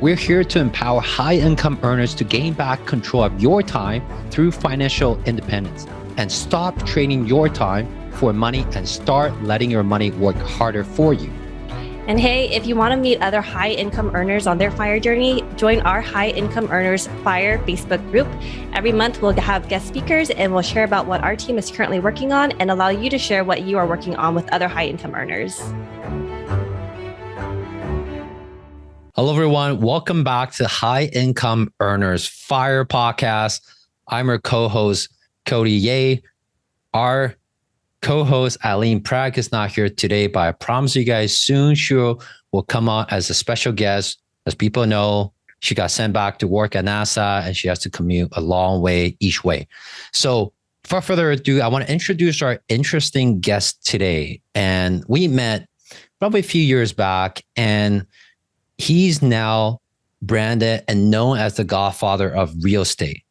We're here to empower high-income earners to gain back control of your time through financial independence and stop trading your time for money and start letting your money work harder for you. And hey, if you want to meet other high-income earners on their FIRE journey, join our High Income Earners FIRE Facebook group. Every month, we'll have guest speakers and we'll share about what our team is currently working on and allow you to share what you are working on with other high-income earners. Hello, everyone. Welcome back to High Income Earners FIRE podcast. I'm your co-host, Cody Ye. Our co-host, Eileen Prag, is not here today, but I promise you guys soon she will come on as a special guest. As people know, she got sent back to work at NASA and she has to commute a long way each way. So without further ado, I want to introduce our interesting guest today. And we met probably a few years back, and he's now branded and known as the Godfather of real estate,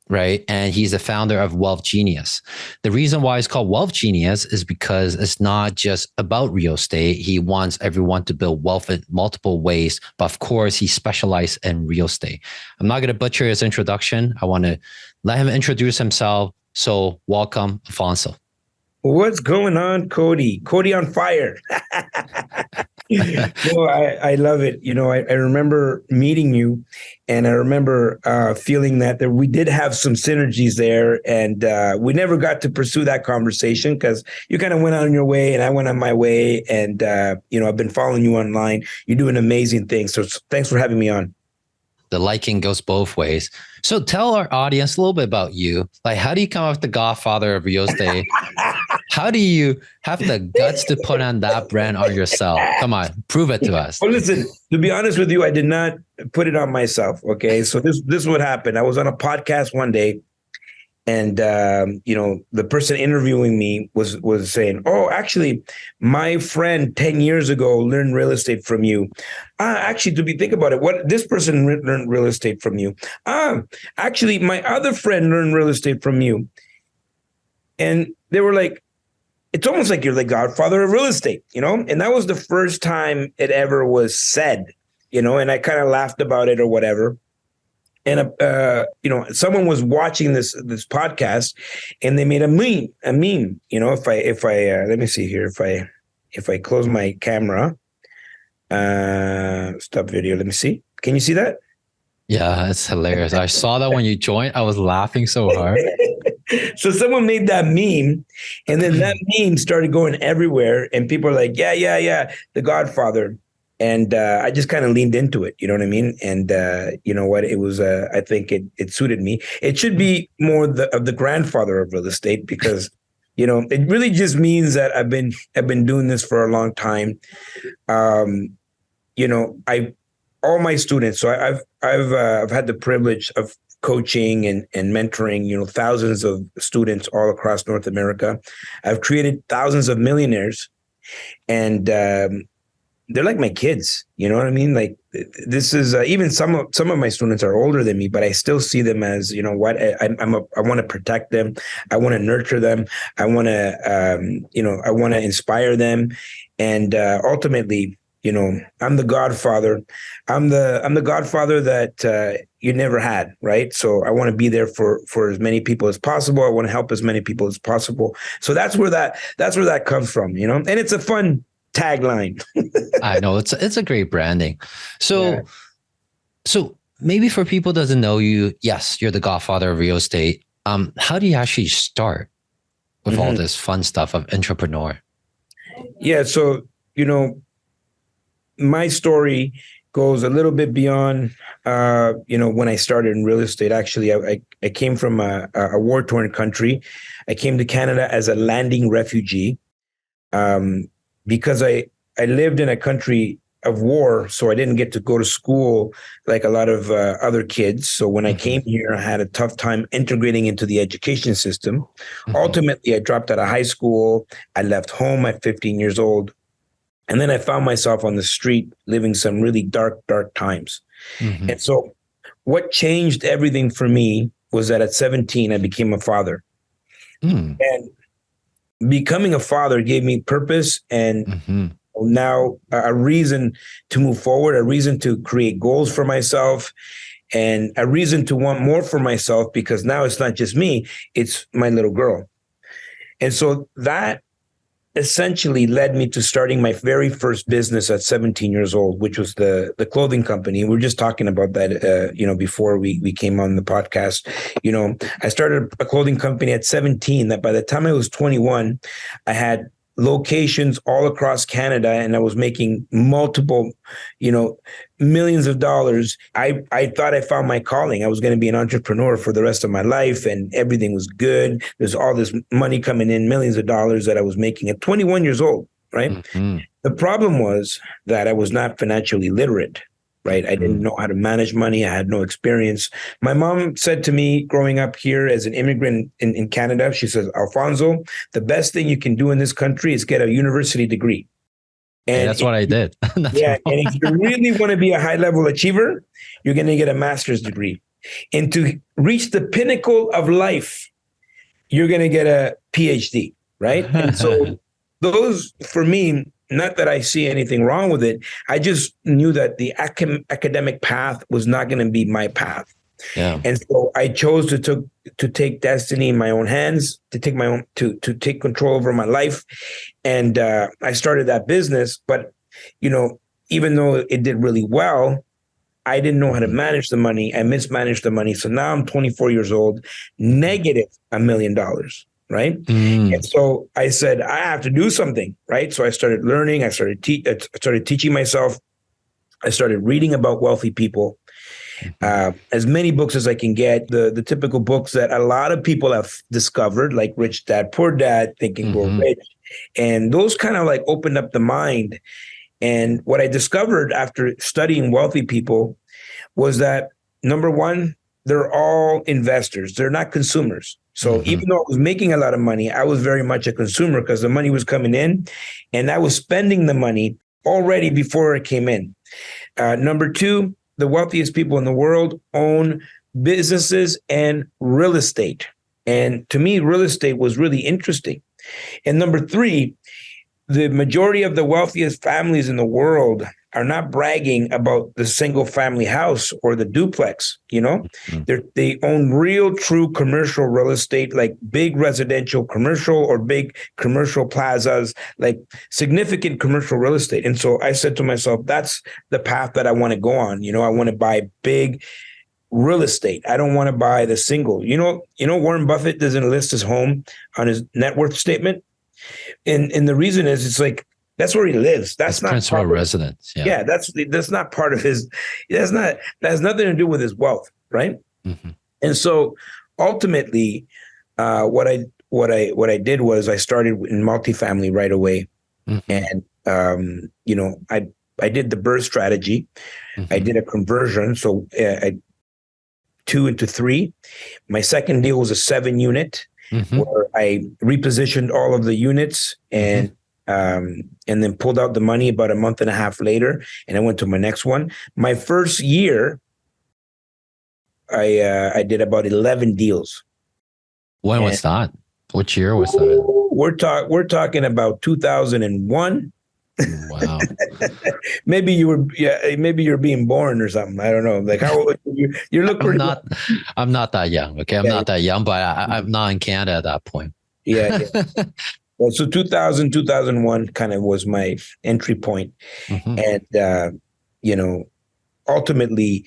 right? And he's the founder of Wealth Genius. The reason why it's called Wealth Genius is because it's not just about real estate. He wants everyone to build wealth in multiple ways, but of course, he specializes in real estate. I'm not going to butcher his introduction. I want to let him introduce himself. So welcome, Alfonso. What's going on, Cody? Cody on fire. I love it. I remember meeting you, and I remember feeling that we did have some synergies there, and we never got to pursue that conversation because you kind of went on your way and I went on my way. And, I've been following you online. You do an amazing thing. So thanks for having me on. The liking goes both ways. So tell our audience a little bit about you. Like, how do you come up with the Godfather of real estate? How do you have the guts to put on that brand on yourself? Come on, prove it to us. Well, listen, to be honest with you, I did not put it on myself. Okay. So this is what happened. I was on a podcast one day, and the person interviewing me was saying, "Oh, actually, my friend 10 years ago learned real estate from you." Actually, think about it, what this person learned real estate from you. Actually, my other friend learned real estate from you. And they were like, it's almost like you're the Godfather of real estate, And that was the first time it ever was said, and I kind of laughed about it or whatever. And, someone was watching this podcast and they made a meme, if I let me see here. If I close my camera, stop video. Let me see. Can you see that? Yeah, it's hilarious. I saw that when you joined. I was laughing so hard. So someone made that meme, and then that meme started going everywhere, and people are like, yeah, the Godfather. And I just kind of leaned into it, you know what I mean? And you know what? It was, I think it suited me. It should be more of the grandfather of real estate because, it really just means that I've been doing this for a long time. All my students. So I've had the privilege of coaching and mentoring, thousands of students all across North America. I've created thousands of millionaires, and they're like my kids. You know what I mean? Like, this is even some of my students are older than me, but I still see them as, I want to protect them. I want to nurture them. I want to inspire them, and ultimately, I'm the Godfather. I'm the Godfather that you never had, right? So I want to be there for as many people as possible. I want to help as many people as possible. So that's where that comes from, and it's a fun tagline. I know it's a great branding. So maybe for people who doesn't know you, yes, you're the Godfather of real estate. How do you actually start with all this fun stuff of entrepreneur? Yeah, so my story goes a little bit beyond, when I started in real estate. Actually, I came from a war-torn country. I came to Canada as a landing refugee because I lived in a country of war, so I didn't get to go to school like a lot of other kids. So when I came here, I had a tough time integrating into the education system. Ultimately, I dropped out of high school. I left home at 15 years old. And then I found myself on the street living some really dark times. And so what changed everything for me was that at 17, I became a father. And becoming a father gave me purpose and now a reason to move forward, a reason to create goals for myself, and a reason to want more for myself, because now it's not just me, it's my little girl. And so that essentially led me to starting my very first business at 17 years old, which was the clothing company. We were just talking about that, before we came on the podcast. I started a clothing company at 17, that by the time I was 21, I had locations all across Canada, and I was making multiple, millions of dollars. I thought I found my calling. I was going to be an entrepreneur for the rest of my life, and everything was good. There's all this money coming in, millions of dollars that I was making at 21 years old, right? Mm-hmm. The problem was that I was not financially literate, right? I didn't know how to manage money. I had no experience. My mom said to me growing up here as an immigrant in Canada, she says, Alfonso, the best thing you can do in this country is get a university degree. And that's what I did. And if you really want to be a high-level achiever, you're going to get a master's degree. And to reach the pinnacle of life, you're going to get a PhD, right? And so those, for me, not that I see anything wrong with it, I just knew that the academic path was not going to be my path. Yeah. And so I chose to take destiny in my own hands, to take control over my life. And I started that business. But, even though it did really well, I didn't know how to manage the money. I mismanaged the money. So now I'm 24 years old, negative $1 million. Right. And so I said, I have to do something. Right. So I started learning. I started teaching myself. I started reading about wealthy people. As many books as I can get, the typical books that a lot of people have discovered, like Rich Dad, Poor Dad, Think and Grow Rich. And those kind of like opened up the mind. And what I discovered after studying wealthy people was that, number one, they're all investors. They're not consumers. So even though I was making a lot of money, I was very much a consumer because the money was coming in and I was spending the money already before it came in. Number two, the wealthiest people in the world own businesses and real estate. And to me, real estate was really interesting. And number three, the majority of the wealthiest families in the world are not bragging about the single family house or the duplex, They own real, true commercial real estate, like big residential commercial or big commercial plazas, like significant commercial real estate. And so I said to myself, that's the path that I want to go on. I want to buy big real estate. I don't want to buy the single. Warren Buffett doesn't list his home on his net worth statement. And the reason is it's like, that's where he lives. That's not principal residence. Yeah, that's not part of his. That has nothing to do with his wealth, right? And so ultimately, what I did was I started in multifamily right away, and I did the birth strategy. I did a conversion, so I 2 into 3. My second deal was a 7-unit, where I repositioned all of the units and then pulled out the money about a month and a half later, and I went to my next one. My first year, I did about 11 deals. When was that? Which year was that? We're talking about 2001. Wow. Maybe you're being born or something. I don't know. Like how old you look pretty. I'm not that young. Okay, I'm not that young, but I'm not in Canada at that point. Yeah. Well, so 2001 kind of was my entry point. And, ultimately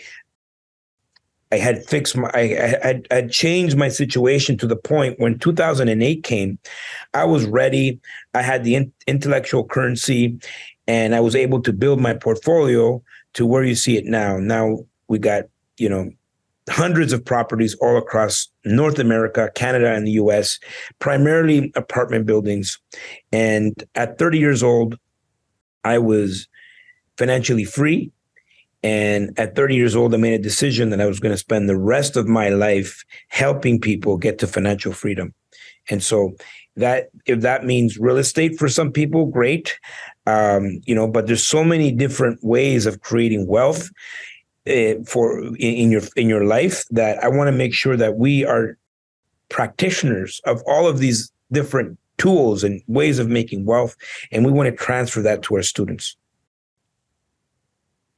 I had I changed my situation to the point when 2008 came, I was ready. I had the intellectual currency and I was able to build my portfolio to where you see it now. Now we got, hundreds of properties all across North America, Canada, and the US, primarily apartment buildings. And at 30 years old, I was financially free. And at 30 years old, I made a decision that I was going to spend the rest of my life helping people get to financial freedom. And so that, if that means real estate for some people, great. But there's so many different ways of creating wealth in your life that I want to make sure that we are practitioners of all of these different tools and ways of making wealth, and we want to transfer that to our students.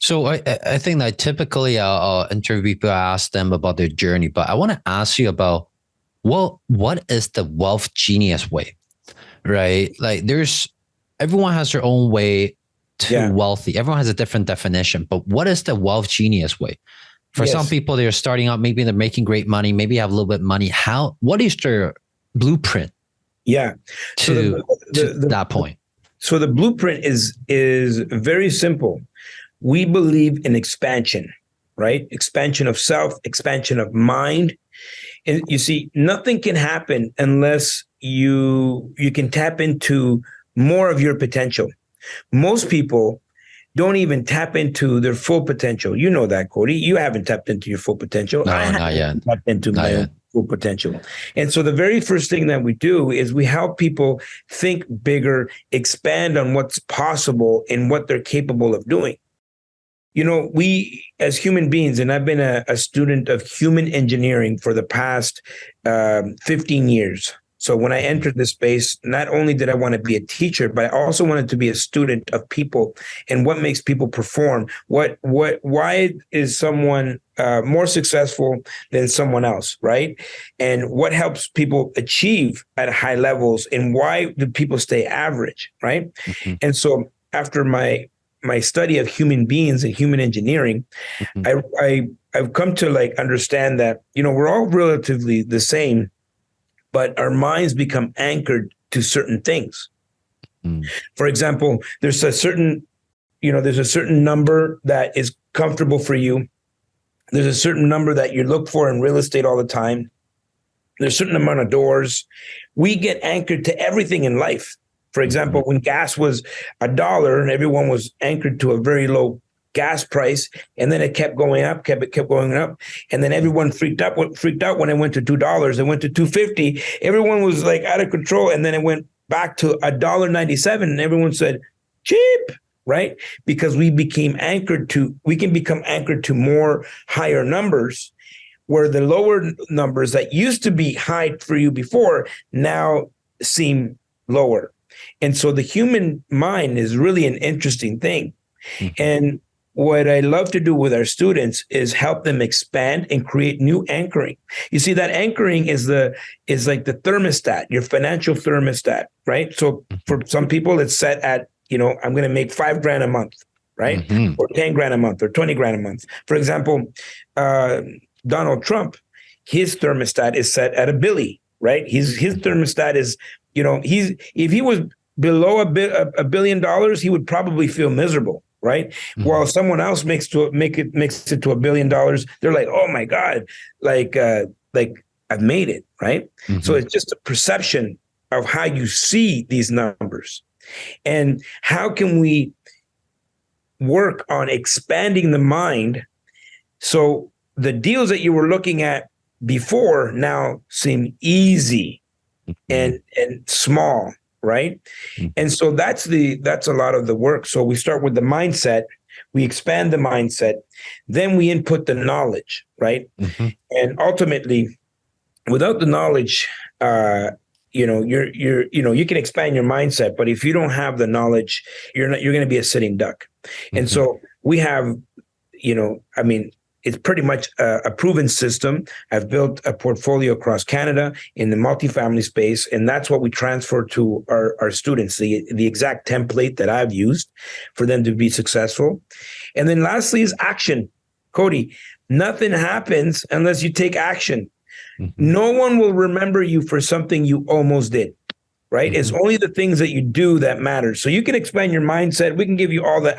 So I think that typically I'll interview people, ask them about their journey, but I want to ask you about, well, what is the wealth genius way, right? Like everyone has their own way to wealthy. Everyone has a different definition, but what is the wealth genius way? For some people, they're starting out, maybe they're making great money, maybe have a little bit of money. What is their blueprint? Yeah. To that point. So the blueprint is very simple. We believe in expansion, right? Expansion of self, expansion of mind. And you see, nothing can happen unless you can tap into more of your potential. Most people don't even tap into their full potential. You know that, Cody. You haven't tapped into your full potential. No, not yet. Tapped into my own full potential. And so the very first thing that we do is we help people think bigger, expand on what's possible and what they're capable of doing. You know, we as human beings, and I've been a student of human engineering for the past 15 years. So when I entered this space, not only did I want to be a teacher, but I also wanted to be a student of people and what makes people perform. Why is someone more successful than someone else, right? And what helps people achieve at high levels, and why do people stay average, right? Mm-hmm. And so after my study of human beings and human engineering, I've come to understand that, we're all relatively the same, but our minds become anchored to certain things. For example, there's a certain number that is comfortable for you. There's a certain number that you look for in real estate all the time. There's a certain amount of doors. We get anchored to everything in life. For example, when gas was $1, everyone was anchored to a very low gas price, and then it kept going up, kept going up, and then everyone freaked out when it went to $2. It went to $2.50. Everyone was out of control, and then it went back to $1.97, and everyone said, cheap, right? Because we can become anchored to more higher numbers, where the lower numbers that used to be high for you before now seem lower. And so the human mind is really an interesting thing. Mm-hmm. And what I love to do with our students is help them expand and create new anchoring. You see, that anchoring is like the thermostat, your financial thermostat, right? So for some people, it's set at, I'm going to make $5,000 a month, right? Mm-hmm. Or $10,000 a month or $20,000 a month. For example, Donald Trump, his thermostat is set at $1 billion, right? His thermostat is, if he was below $1 billion, he would probably feel miserable, right? Mm-hmm. While someone else makes it to $1 billion, they're like, oh my God, I've made it, right? Mm-hmm. So it's just a perception of how you see these numbers. And how can we work on expanding the mind so the deals that you were looking at before now seem easy and small, right? Mm-hmm. And so that's a lot of the work. So we start with the mindset, we expand the mindset, then we input the knowledge, right? Mm-hmm. And ultimately, without the knowledge, you can expand your mindset, but if you don't have the knowledge, you're going to be a sitting duck. Mm-hmm. And so we have, it's pretty much a proven system. I've built a portfolio across Canada in the multifamily space, and that's what we transfer to our students, the exact template that I've used for them to be successful. And then lastly is action. Cody, nothing happens unless you take action. Mm-hmm. No one will remember you for something you almost did. Right? Mm-hmm. It's only the things that you do that matter. So you can expand your mindset. We can give you all the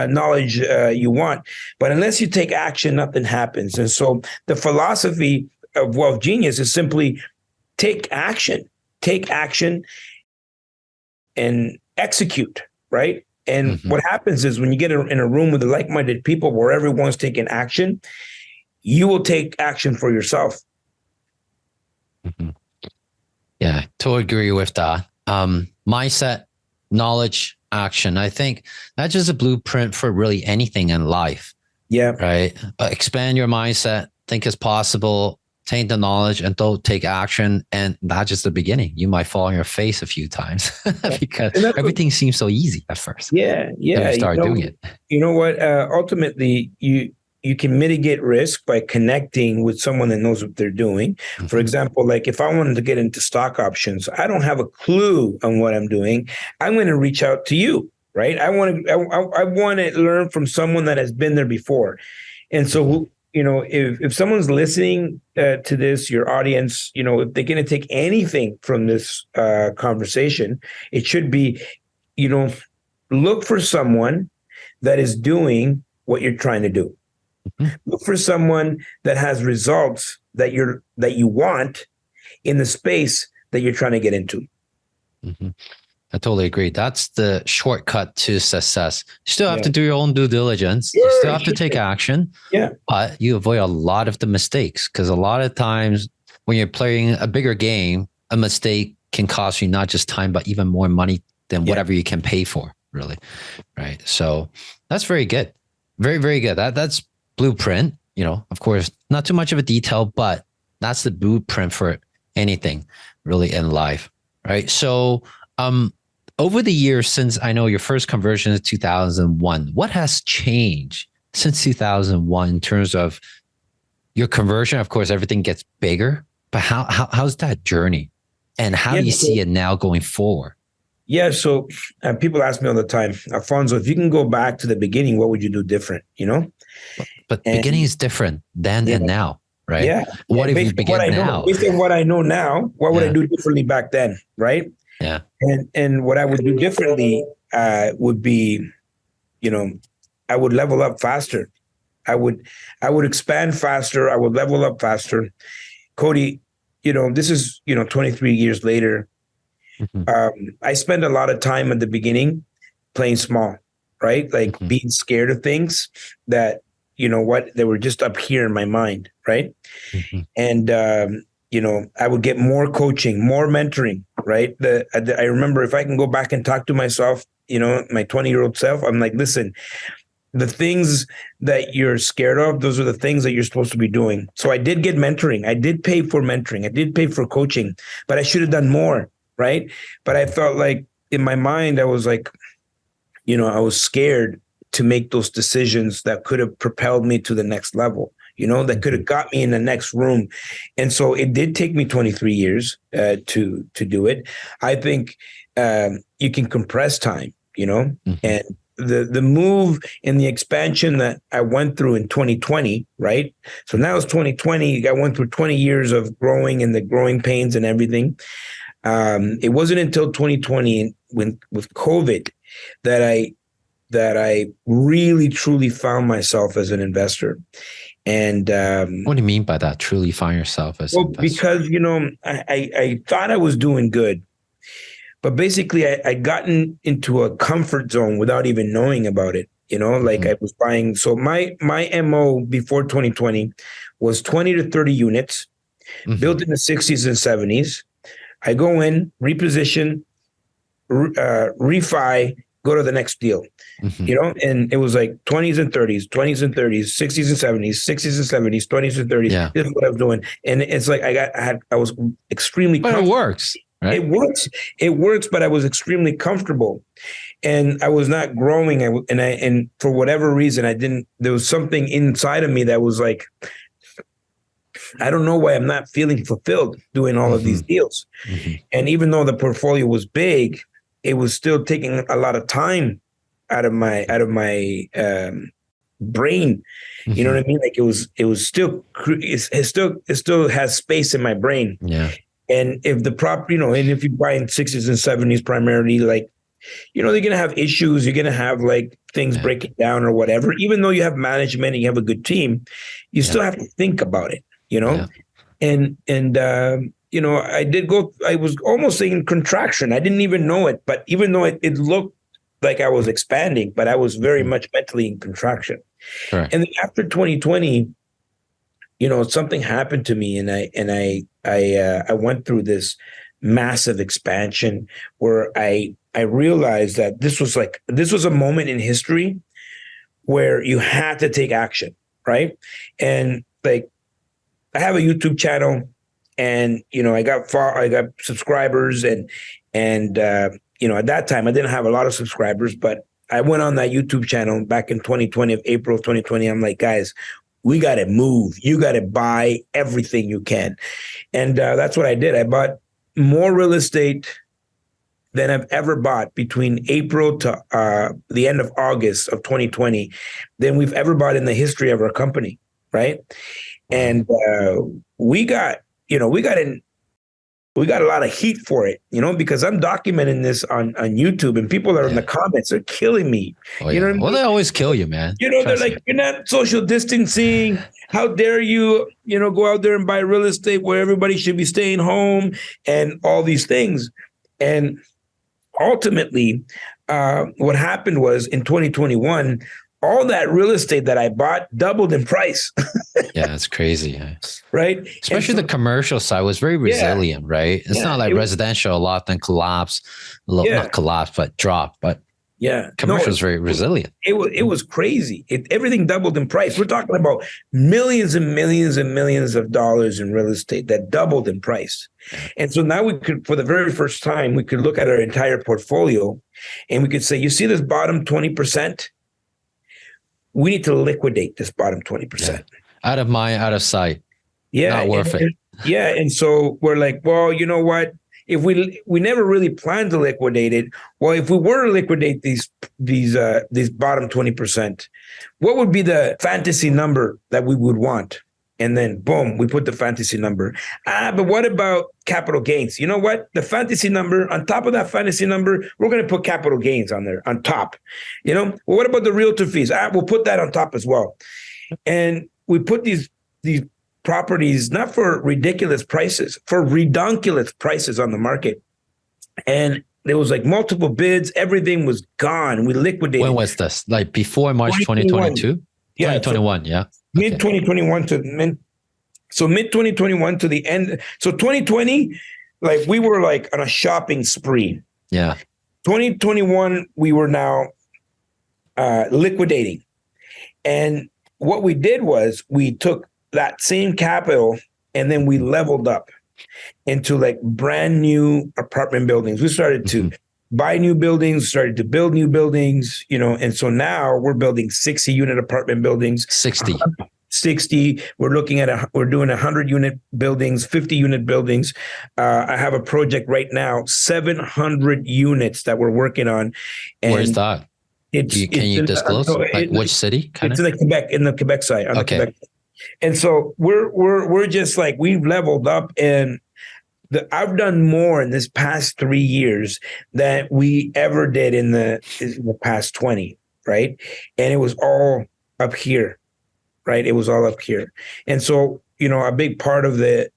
knowledge you want, but unless you take action, nothing happens. And so the philosophy of Wealth Genius is simply take action and execute, right? And what happens is when you get in a room with the like-minded people where everyone's taking action, you will take action for yourself. Mm-hmm. Yeah, totally agree with that. Mindset, knowledge, action. I think that's just a blueprint for really anything in life. Yeah. Right. Expand your mindset. Think it's possible. take the knowledge and don't take action. And that's just the beginning. You might fall on your face a few times because everything seems so easy at first. Yeah. You start doing it. You know what? Ultimately, you can mitigate risk by connecting with someone that knows what they're doing. Mm-hmm. For example, like if I wanted to get into stock options, I don't have a clue on what I'm doing. I'm going to reach out to you, right? I want to learn from someone that has been there before. And so, you know, if someone's listening to this, your audience, you know, if they're going to take anything from this conversation, it should be, you know, look for someone that is doing what you're trying to do. Mm-hmm. Look for someone that has results that you want in the space that you're trying to get into. Mm-hmm. I totally agree. That's the shortcut to success. You still have to do your own due diligence. Sure, you still have to take action. Yeah. But you avoid a lot of the mistakes because a lot of times when you're playing a bigger game, a mistake can cost you not just time, but even more money than whatever you can pay for, really. Right. So that's very good. Very, very good. That's blueprint, you know, of course, not too much of a detail, but that's the blueprint for anything really in life. Right. So, over the years, since I know your first conversion is 2001, what has changed since 2001 in terms of your conversion? Of course, everything gets bigger, but how's that journey? And how do you see it now going forward? Yeah, so people ask me all the time, Alfonso, if you can go back to the beginning, what would you do different, you know? But beginning is different then and now, right? Yeah. What if you begin now? Based on what I know now, what would I do differently back then, right? Yeah. And what I would do differently would be, you know, I would level up faster. I would expand faster. I would level up faster. Cody, you know, this is, you know, 23 years later. Mm-hmm. I spent a lot of time at the beginning playing small, right? Like being scared of things that, you know what, they were just up here in my mind, right? Mm-hmm. And, you know, I would get more coaching, more mentoring, right? I remember if I can go back and talk to myself, you know, my 20-year-old self, I'm like, listen, the things that you're scared of, those are the things that you're supposed to be doing. So I did get mentoring. I did pay for mentoring. I did pay for coaching, but I should have done more, right? But I felt like in my mind, I was like, you know, I was scared to make those decisions that could have propelled me to the next level. You know, that could have got me in the next room. And so it did take me 23 years to do it. I think you can compress time, you know, and the move and the expansion that I went through in 2020, right? So now it's 2020. I went through 20 years of growing and the growing pains and everything. It wasn't until 2020 with COVID that I really, truly found myself as an investor. And what do you mean by that? Truly find yourself as an investor? Because, you know, I thought I was doing good, but basically I'd gotten into a comfort zone without even knowing about it. You know, like I was buying. So my MO before 2020 was 20 to 30 units built in the 60s and 70s. I go in, reposition, refi, go to the next deal. You know, and it was like 20s and 30s, 20s and 30s, 60s and 70s, 60s and 70s, 20s and 30s. Yeah. This is what I was doing. And it's like I was extremely comfortable. But it works, right? It works, but I was extremely comfortable. And I was not growing. And for whatever reason, there was something inside of me that was like, I don't know why I'm not feeling fulfilled doing all of these deals. And even though the portfolio was big, it was still taking a lot of time out of my brain. You know what I mean? Like it still has space in my brain. Yeah. And if the property, you know, and if you buy in 60s and 70s primarily, like, you know, they're going to have issues. You're going to have like things breaking down or whatever. Even though you have management and you have a good team, you still have to think about it, you know? And you know, I was almost in contraction. I didn't even know it, but even though it looked like I was expanding, but I was very much mentally in contraction. Right. And then after 2020, you know, something happened to me, and I went through this massive expansion where I realized that this was a moment in history where you had to take action, right? And like I have a YouTube channel, and I got subscribers, and at that time I didn't have a lot of subscribers, but I went on that YouTube channel back in 2020, April of 2020. I'm like, guys, we got to move. You got to buy everything you can. And that's what I did. I bought more real estate than I've ever bought between April to the end of August of 2020 than we've ever bought in the history of our company. Right. And we got a lot of heat for it, because I'm documenting this on YouTube, and people are in the comments are killing me. Oh, yeah. Well, they always kill you, man. They're like, you're not social distancing. How dare you, go out there and buy real estate where everybody should be staying home and all these things. And ultimately, what happened was in 2021, all that real estate that I bought doubled in price. Yeah, it's crazy. Right. Especially the commercial side was very resilient, right? It's not like residential, a lot then collapse, not collapse, but drop. But commercial is very resilient. It was crazy. Everything doubled in price. We're talking about millions and millions and millions of dollars in real estate that doubled in price. And so now we could, for the very first time, we could look at our entire portfolio and we could say, you see this bottom 20%? We need to liquidate this bottom 20%. Yeah. Out of mind, out of sight. Yeah. Not worth it. Yeah. And so we're like, well, you know what? If we never really planned to liquidate it, well, if we were to liquidate these bottom 20%, what would be the fantasy number that we would want? And then boom, we put the fantasy number. But what about capital gains? You know what? The fantasy number, on top of that fantasy number, we're going to put capital gains on there, on top. Well, what about the realtor fees? We'll put that on top as well. And we put these properties, not for ridiculous prices, for redonkulous prices on the market. And there was like multiple bids. Everything was gone. We liquidated. When was this? Like before March 2022? Yeah. 2021, yeah. Mid 2021 to mid 2021 to the end. So 2020, like we were like on a shopping spree. Yeah. 2021, we were now liquidating. And what we did was we took that same capital and then we leveled up into like brand new apartment buildings. We started to buy new buildings, started to build new buildings, and so now we're building 60 unit apartment buildings. 60. We're looking at we're doing 100 unit buildings, 50 unit buildings. I have a project right now, 700 units that we're working on. And where's that? Can you disclose? Which city? It's in the Quebec side. Okay. Quebec. And so we're just like, we've leveled up, and I've done more in this past 3 years than we ever did in the past 20, right? And it was all up here, right? It was all up here. And so, a big part of the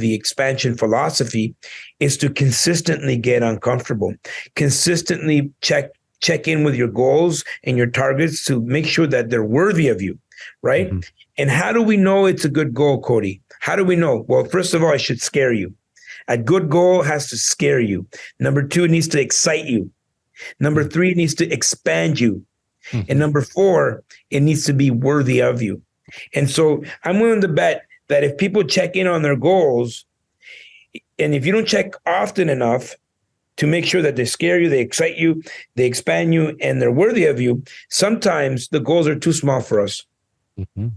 expansion philosophy is to consistently get uncomfortable, consistently check in with your goals and your targets to make sure that they're worthy of you, right? Mm-hmm. And how do we know it's a good goal, Cody? How do we know? Well, first of all, it should scare you. A good goal has to scare you. Number 2, it needs to excite you. Number 3, it needs to expand you. Mm-hmm. And number 4, it needs to be worthy of you. And so I'm willing to bet that if people check in on their goals, and if you don't check often enough to make sure that they scare you, they excite you, they expand you, and they're worthy of you, sometimes the goals are too small for us. Mm-hmm.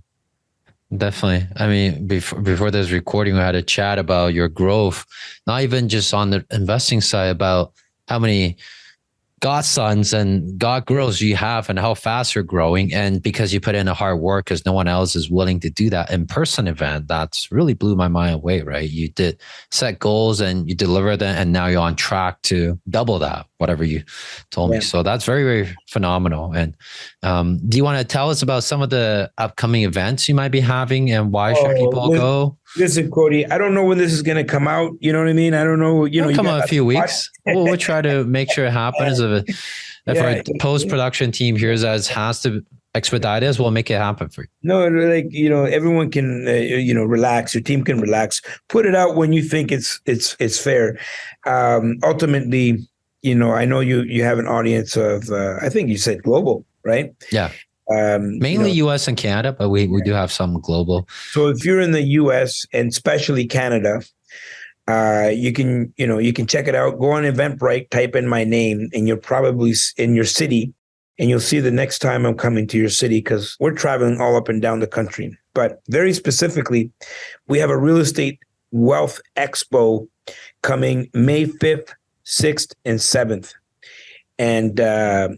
Definitely. I mean, before this recording, we had a chat about your growth, not even just on the investing side, about how many godsons and god girls you have and how fast you're growing. And because you put in a hard work, because no one else is willing to do that in-person event, that's really blew my mind away, right? You did set goals and you deliver them, and now you're on track to double that, whatever you told me. So that's very, very phenomenal. And do you want to tell us about some of the upcoming events you might be having, and why should people go? Listen, Cody, I don't know when this is going to come out. You know what I mean? I don't know. It'll come out in a few weeks. We'll try to make sure it happens. If our post-production team hears that has to expedite us, we'll make it happen for you. No, like, everyone can, relax. Your team can relax. Put it out when you think it's fair. Ultimately, I know you have an audience of, I think you said global, right? Yeah. Mainly US and Canada, but we do have some global. So if you're in the US and especially Canada, you can check it out. Go on Eventbrite, type in my name, and you're probably in your city, and you'll see the next time I'm coming to your city, because we're traveling all up and down the country. But very specifically, we have a real estate wealth expo coming May 5th, 6th, and 7th. And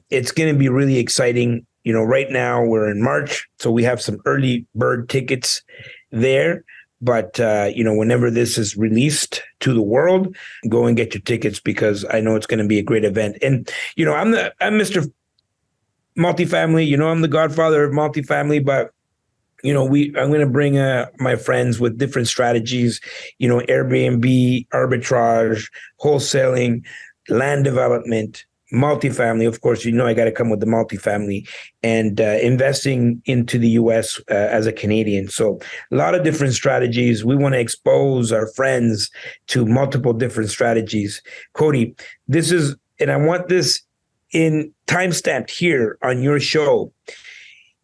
it's going to be really exciting. Right now we're in March, so we have some early bird tickets there. But, whenever this is released to the world, go and get your tickets, because I know it's going to be a great event. And, I'm Mr. Multifamily, I'm the godfather of multifamily, but, I'm going to bring my friends with different strategies, Airbnb, arbitrage, wholesaling, land development, multifamily. Of course, I got to come with the multifamily, and investing into the US as a Canadian. So a lot of different strategies. We want to expose our friends to multiple different strategies. Cody, and I want this in timestamped here on your show.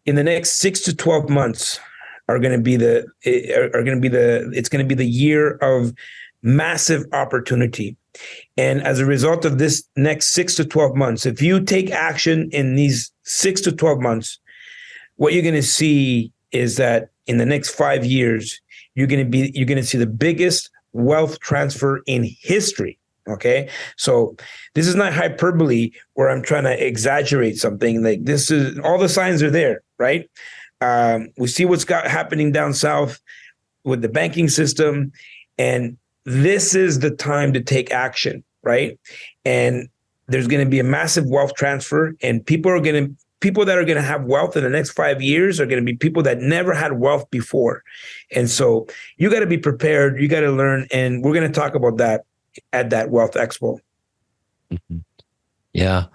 In the next 6 to 12 months it's going to be the year of massive opportunity. And as a result of this next 6 to 12 months, if you take action in these 6 to 12 months, what you're going to see is that in the next 5 years, you're going to see the biggest wealth transfer in history. Okay. So this is not hyperbole where I'm trying to exaggerate something. Like, this is, all the signs are there, right? We see what's happening down south with the banking system, and this is the time to take action, right? And there's going to be a massive wealth transfer, and people that are going to have wealth in the next 5 years are going to be people that never had wealth before. And so you got to be prepared. You got to learn. And we're going to talk about that at that Wealth Expo. Mm-hmm. Yeah.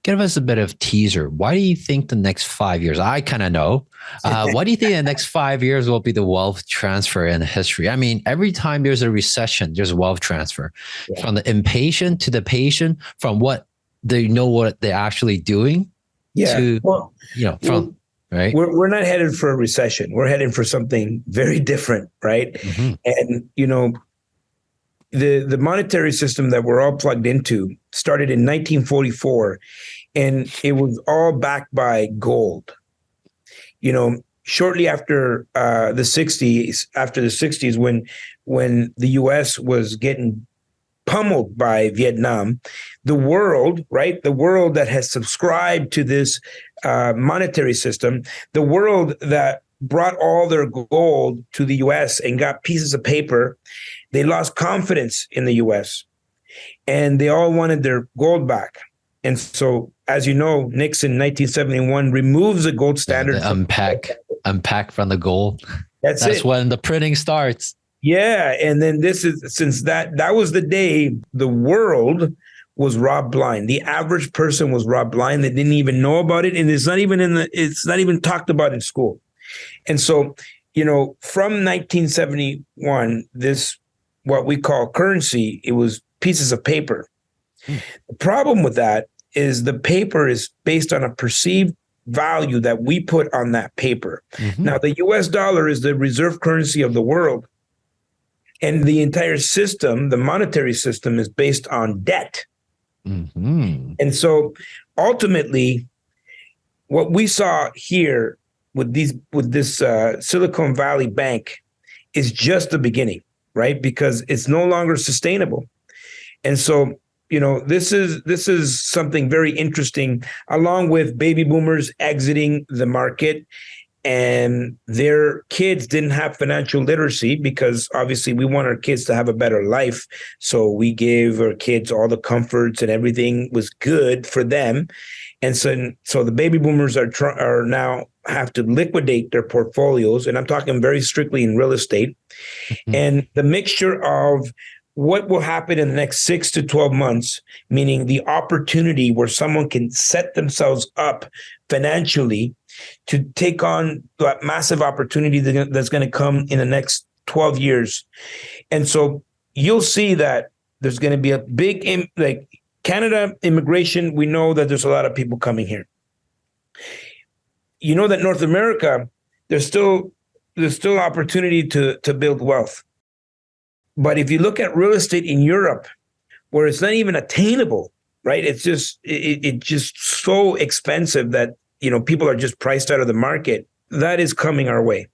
Give us a bit of teaser. Why do you think the next 5 years? I kind of know. Why do you think the next 5 years will be the wealth transfer in history? I mean, every time there's a recession, there's wealth transfer. Yeah. From the impatient to the patient, from what they know what they're actually doing. Yeah. To, right. We're not headed for a recession. We're headed for something very different, right? Mm-hmm. And the monetary system that we're all plugged into started in 1944, and it was all backed by gold. Shortly after the 60s, when the US was getting pummeled by Vietnam, the world that has subscribed to this monetary system, the world that brought all their gold to the US and got pieces of paper, they lost confidence in the US, and they all wanted their gold back. And so, as you know, Nixon in 1971 removes the gold standard. Unpack from the gold. That's when the printing starts. Yeah. And then since that was the day the world was robbed blind. The average person was robbed blind. They didn't even know about it. And it's not even talked about in school. And so, from 1971, this, what we call currency, it was pieces of paper. The problem with that is the paper is based on a perceived value that we put on that paper. Mm-hmm. Now, the US dollar is the reserve currency of the world. And the entire system, the monetary system, is based on debt. Mm-hmm. And so ultimately, what we saw here with this Silicon Valley Bank is just the beginning, right? Because it's no longer sustainable. And so, this is something very interesting, along with baby boomers exiting the market, and their kids didn't have financial literacy, because obviously we want our kids to have a better life. So we gave our kids all the comforts, and everything was good for them. And so the baby boomers are now have to liquidate their portfolios. And I'm talking very strictly in real estate. Mm-hmm. And the mixture of what will happen in the next 6 to 12 months, meaning the opportunity where someone can set themselves up financially to take on that massive opportunity that's going to come in the next 12 years. And so you'll see that there's going to be a big, like Canada immigration. We know that there's a lot of people coming here. you know that North America, there's still opportunity to build wealth. But if you look at real estate in Europe, where it's not even attainable, right? It's just so expensive that, you know, people are just priced out of the market. That is coming our way.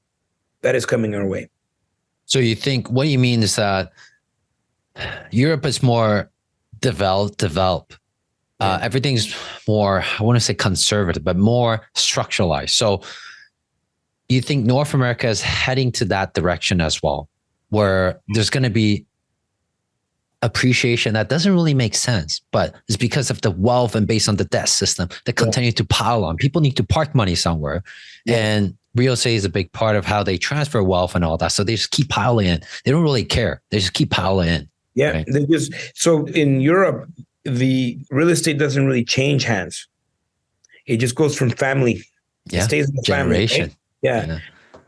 So you think, what you mean is that Europe is more develop. Everything's more, I want to say conservative, but more structuralized. So you think North America is heading to that direction as well, where there's going to be appreciation that doesn't really make sense, but it's because of the wealth and based on the debt system that continue to pile on. People need to park money somewhere. And real estate is a big part of how they transfer wealth and all that. So they just keep piling in. They don't really care. They just keep piling in. Yeah. Right? So in Europe, the real estate doesn't really change hands. It just goes from family. Yeah. It stays in the Generation. family. Right? Yeah.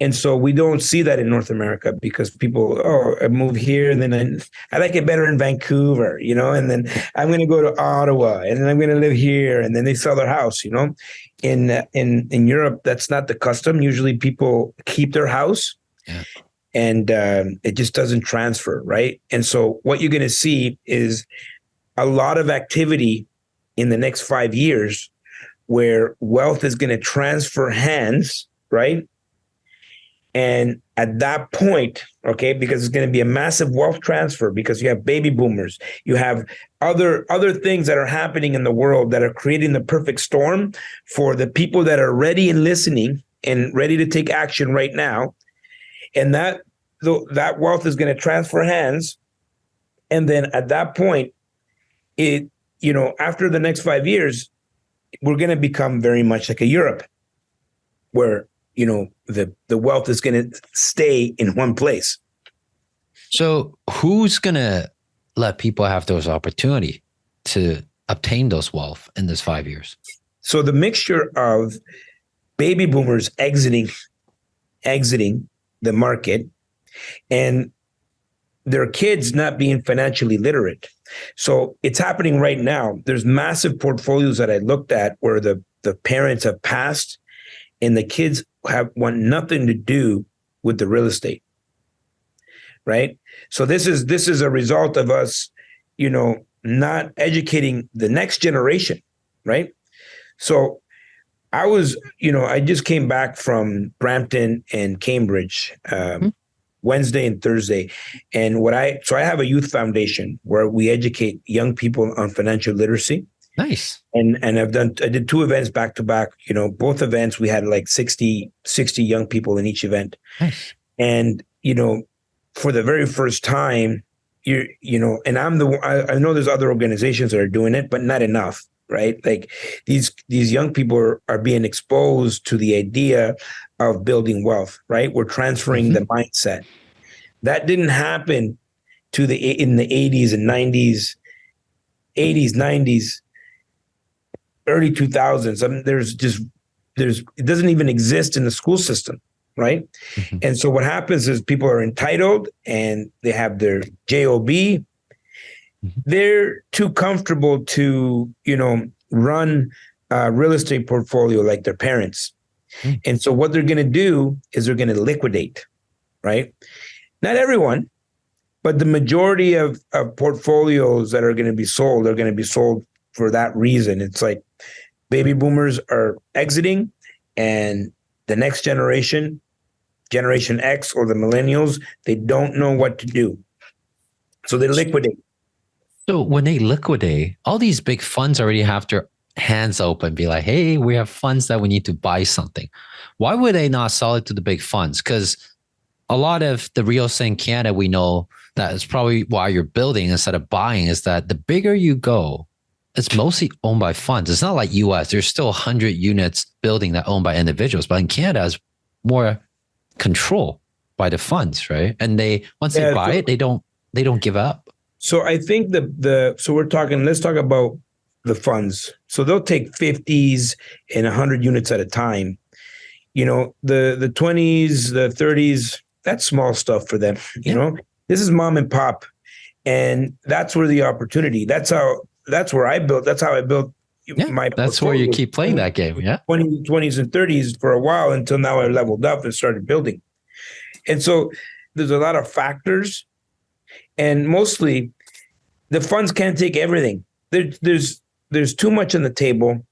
And so we don't see that in North America because people, I move here and then I like it better in Vancouver, you know, and then I'm going to go to Ottawa and then I'm going to live here, and then they sell their house, you know. In Europe, that's not the custom. Usually people keep their house and it just doesn't transfer, right? And so what you're going to see is a lot of activity in the next 5 years where wealth is going to transfer hands, right? And at that point, okay, because it's going to be a massive wealth transfer, because you have baby boomers, you have other things that are happening in the world that are creating the perfect storm for the people that are ready and listening and ready to take action right now. And that wealth is going to transfer hands. And then at that point, after the next 5 years, we're going to become very much like a Europe, where the wealth is going to stay in one place. So who's going to let people have those opportunity to obtain those wealth in this 5 years? So the mixture of baby boomers exiting the market and their kids not being financially literate. So it's happening right now. There's massive portfolios that I looked at where the parents have passed and the kids want nothing to do with the real estate, right? So this is a result of us, not educating the next generation, right? So I just came back from Brampton and Cambridge Wednesday and Thursday, and I have a youth foundation where we educate young people on financial literacy. Nice. And I did 2 events back to back. Both events we had like 60 young people in each event. Nice. And for the very first time, and I know there's other organizations that are doing it, but not enough, right? Like these young people are being exposed to the idea of building wealth, right? We're transferring the mindset. That didn't happen in the 80s and 90s, 90s. Early 2000s. I mean, it doesn't even exist in the school system, right? Mm-hmm. And so what happens is people are entitled and they have their job. Mm-hmm. They're too comfortable to, run a real estate portfolio like their parents. Mm-hmm. And so what they're going to do is they're going to liquidate, right? Not everyone, but the majority of portfolios that are going to be sold are going to be sold for that reason. It's like baby boomers are exiting and the next generation X or the millennials, they don't know what to do. So they liquidate. So when they liquidate, all these big funds already have their hands open, be like, hey, we have funds that we need to buy something. Why would they not sell it to the big funds? Because a lot of the real estate in Canada, we know that is probably why you're building instead of buying, is that the bigger you go, it's mostly owned by funds. It's not like US. There's still 100 units building that owned by individuals, but in Canada, it's more control by the funds, right? And once they buy it, they don't give up. So I think let's talk about the funds. So they'll take 50s and 100 units at a time. The 20s, the 30s, that's small stuff for them. This is mom and pop, and that's where the opportunity. That's where I built. That's how I built, my that's where you portfolio keep playing that game. Yeah. 20s and 30s for a while until now I leveled up and started building. And so there's a lot of factors, and mostly the funds can't take everything. There's too much on the table,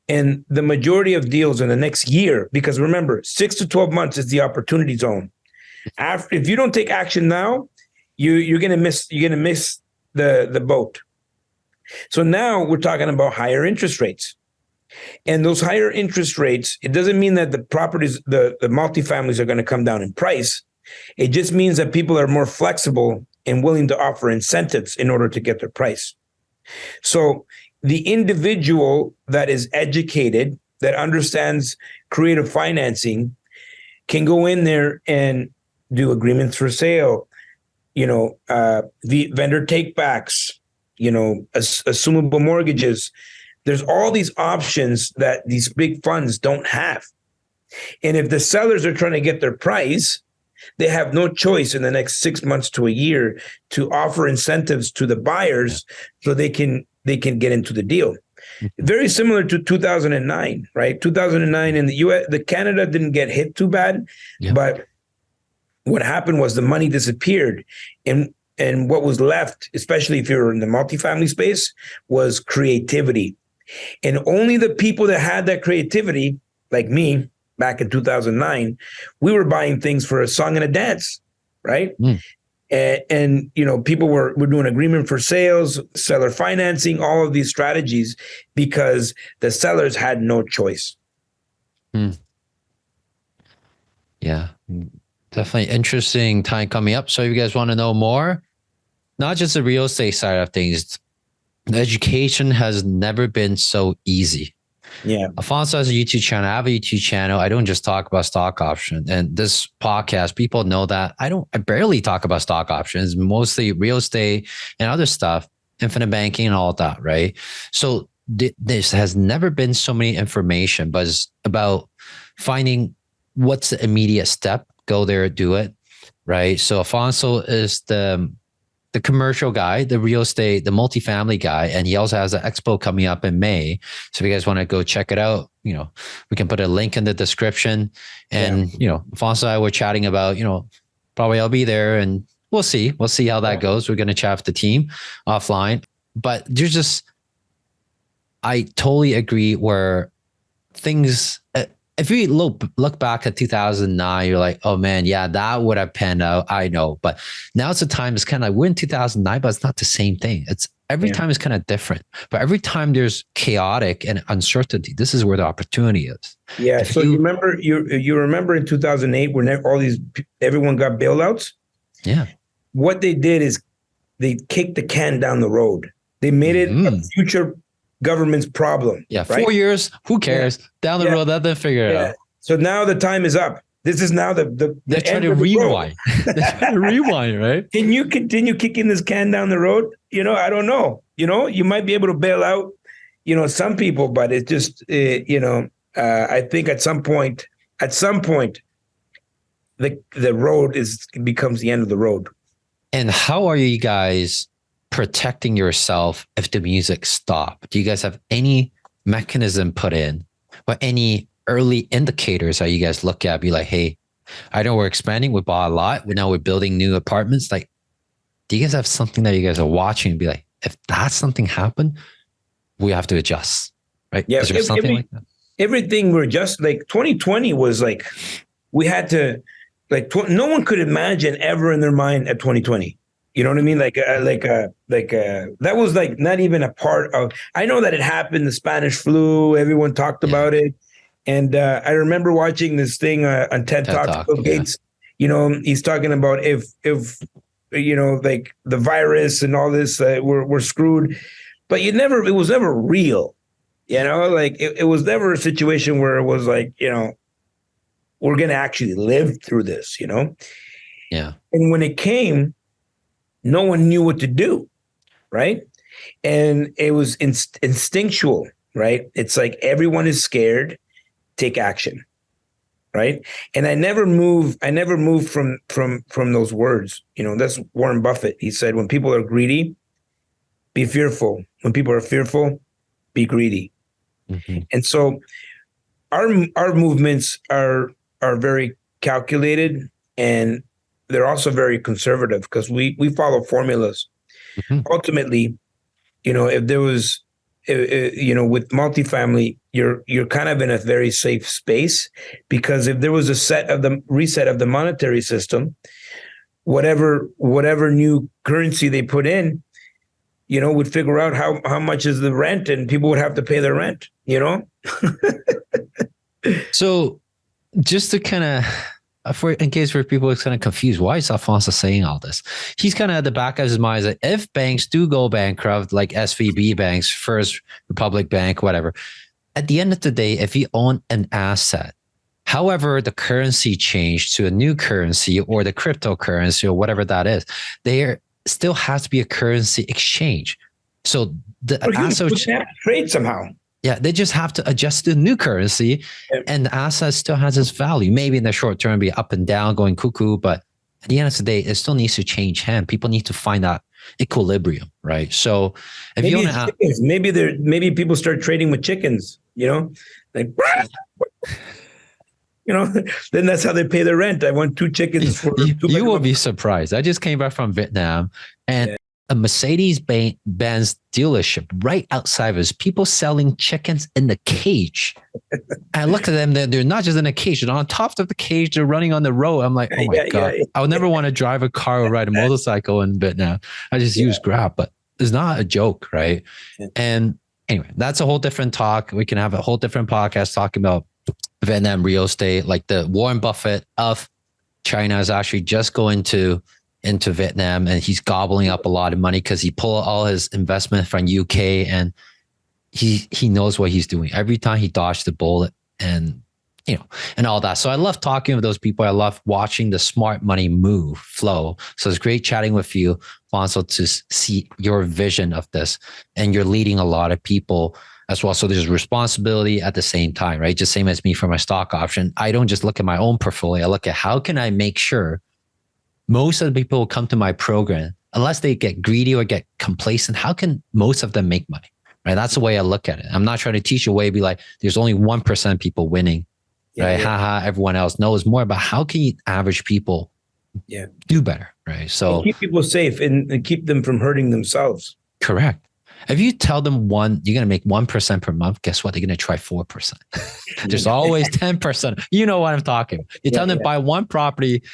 and the majority of deals in the next year, because remember, 6 to 12 months is the opportunity zone. If you don't take action now, you're gonna miss the boat. So now we're talking about higher interest rates. And those higher interest rates, it doesn't mean that the properties, the multifamilies are going to come down in price. It just means that people are more flexible and willing to offer incentives in order to get their price. So the individual that is educated, that understands creative financing, can go in there and do agreements for sale, the vendor takebacks, assumable mortgages. There's all these options that these big funds don't have. And if the sellers are trying to get their price, they have no choice in the next 6 months to a year to offer incentives to the buyers so they can get into the deal. Very similar to 2009, right? 2009 in the US, the Canada didn't get hit too bad, but what happened was the money disappeared. And what was left, especially if you're in the multifamily space, was creativity. And only the people that had that creativity, like me, back in 2009, we were buying things for a song and a dance, right? And people were doing agreement for sales, seller financing, all of these strategies because the sellers had no choice. Yeah, definitely interesting time coming up. So if you guys want to know more, not just the real estate side of things, the education has never been so easy. Yeah. Alfonso has a YouTube channel. I have a YouTube channel. I don't just talk about stock options. And this podcast, people know that I barely talk about stock options, mostly real estate and other stuff, infinite banking and all of that, right? So this has never been so many information, but it's about finding what's the immediate step, go there, do it, right? So Alfonso is the commercial guy, the real estate, the multifamily guy, and he also has an expo coming up in May. So if you guys want to go check it out, we can put a link in the description. And Alfonso and I were chatting about, probably I'll be there, and we'll see how that goes. We're going to chat with the team offline, but I totally agree where things. If you look back at 2009, you're like, oh man, yeah, that would have panned out. I know. But now it's a time, it's kind of like we're in 2009, but it's not the same thing. It's every time is kind of different. But every time there's chaotic and uncertainty, this is where the opportunity is. Yeah. If you remember in 2008 when everyone got bailouts? Yeah. What they did is they kicked the can down the road. They made it a future government's problem. Yeah, right? 4 years, who cares? Down the road, let them figure it out. So now the time is up. This is now the They're trying to rewind. They're trying to rewind, right? Can you continue kicking this can down the road? I don't know. You might be able to bail out, some people, but it's just, I think at some point, the road becomes the end of the road. And how are you guys protecting yourself if the music stops? Do you guys have any mechanism put in or any early indicators that you guys look at, be like, hey, I know we're expanding, we bought a lot, now we're building new apartments. Like, do you guys have something that you guys are watching and be like, if that something happened, we have to adjust, right? Yeah. Is there something like that? Everything we're just like 2020 was like, we had to no one could imagine ever in their mind at 2020. You know what I mean? That was like not even a part of. I know that it happened. The Spanish flu. Everyone talked about it, and I remember watching this thing on TED Talk. Bill Gates. He's talking about if like the virus and all this, we're screwed. But it was never real. It was never a situation where it was like we're gonna actually live through this. Yeah. And when it came, no one knew what to do, right? And it was instinctual, right? It's like everyone is scared, take action, right? And I never moved from those words. That's Warren Buffett. He said, when people are greedy, be fearful. When people are fearful, be greedy. And so our movements are very calculated, and they're also very conservative because we follow formulas. Ultimately, if there was, with multifamily, you're kind of in a very safe space, because if there was a reset of the monetary system, whatever new currency they put in, would figure out how much is the rent, and people would have to pay their rent, So just to kind of, in case for people it's kind of confused, why is Alfonso saying all this? He's kind of at the back of his mind that if banks do go bankrupt, like SVB banks, First Republic Bank, whatever, at the end of the day, if you own an asset, however the currency changed to a new currency or the cryptocurrency or whatever that is, there still has to be a currency exchange. So the asset have to trade somehow. Yeah, they just have to adjust to the new currency, and the asset still has its value. Maybe in the short term, be up and down, going cuckoo, but at the end of the day, it still needs to change hand. People need to find that equilibrium, right? So if you want to, maybe people start trading with chickens, like, then that's how they pay their rent. I want 2 chickens for you will be surprised. I just came back from Vietnam, and a Mercedes-Benz dealership right outside of us, people selling chickens in the cage. I look at them, they're not just in a cage, they're on top of the cage, they're running on the road. I'm like, oh my God, I would never want to drive a car or ride a motorcycle in Vietnam. I just use Grab, but it's not a joke, right? And anyway, that's a whole different talk. We can have a whole different podcast talking about Vietnam real estate. Like the Warren Buffett of China is actually just going into Vietnam, and he's gobbling up a lot of money because he pulled all his investment from UK, and he knows what he's doing. Every time he dodged the bullet, and and all that. So I love talking with those people. I love watching the smart money move flow. So it's great chatting with you, Alfonso, to see your vision of this, and you're leading a lot of people as well. So there's responsibility at the same time, right? Just same as me for my stock option. I don't just look at my own portfolio. I look at how can I make sure most of the people who come to my program, unless they get greedy or get complacent, how can most of them make money, right? That's the way I look at it. I'm not trying to teach a way, be like, there's only 1% people winning, right? Haha, everyone else. No, it's more about how can you average people do better, right? So and keep people safe and keep them from hurting themselves. Correct. If you tell them you're going to make 1% per month, guess what? They're going to try 4%. There's always 10%. You know what I'm talking. You tell them buy one property.